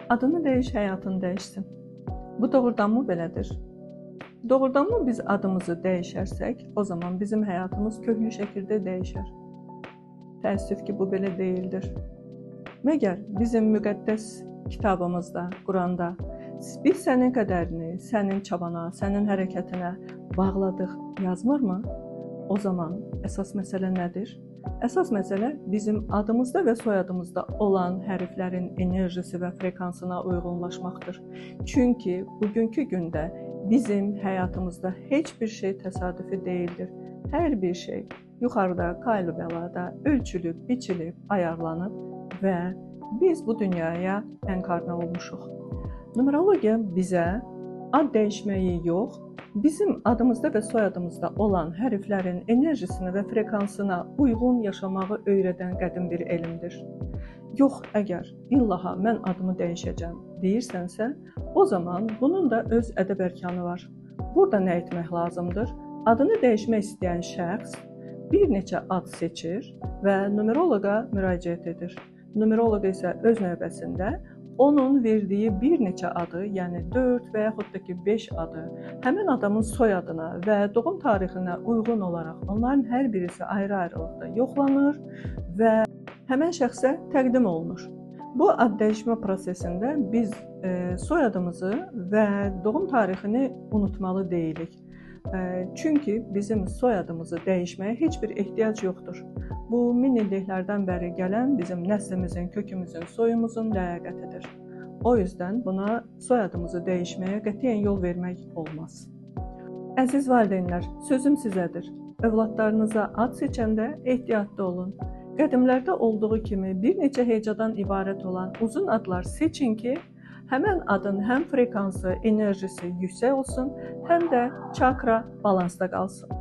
Adını dəyiş, həyatın dəyişsin. Bu doğrudanmı belədir? Doğrudanmı biz adımızı dəyişərsək, o zaman bizim həyatımız köklü şəkildə dəyişər? Təəssüf ki, bu belə deyildir. Məgər bizim müqəddəs kitabımızda, Quranda biz sənin qədərini, sənin çabana, sənin hərəkətinə bağladıq yazmırmı? O zaman əsas məsələ nədir? Əsas məsələ bizim adımızda və soyadımızda olan hərflərin enerjisi və frekansına uyğunlaşmaqdır. Çünki bugünkü gündə bizim həyatımızda heç bir şey təsadüfi deyildir. Hər bir şey yuxarıda, qaylı-bəlada ölçülüb, biçilib, ayarlanıb və biz bu dünyaya enkarna olmuşuq. Numerologiya bizə ad dəyişməyi yox, bizim adımızda və soyadımızda olan hərflərin enerjisini və frekansına uyğun yaşamağı öyrədən qədim bir elmdir. Yox, əgər illaha mən adımı dəyişəcəm deyirsənsə, o zaman bunun da öz ədəb ərkanı var. Burada nə etmək lazımdır? Adını dəyişmək istəyən şəxs bir neçə ad seçir və numeroloqa müraciət edir. Numeroloq isə öz növbəsində onun verdiyi bir neçə adı, yəni 4 və yaxud da ki 5 adı, həmin adamın soyadına və doğum tarixinə uyğun olaraq onların hər birisi ayrı-ayrılıqda yoxlanır və həmin şəxsə təqdim olunur. Bu ad dəyişmə prosesində biz soyadımızı və doğum tarixini unutmalı deyilik. Çünki bizim soyadımızı dəyişməyə heç bir ehtiyac yoxdur. Bu, min illiklərdən bəri gələn bizim nəslimizin, kökümüzün, soyumuzun ləyaqətidir. O yüzdən buna soyadımızı dəyişməyə qətiyyən yol vermək olmaz. Əziz valideynlər, sözüm sizədir. Övladlarınıza ad seçəndə ehtiyatlı olun. Qədimlərdə olduğu kimi bir neçə hecadan ibarət olan uzun adlar seçin ki, həmən adın həm frekansı, enerjisi yüksək olsun, həm də çakra balansda qalsın.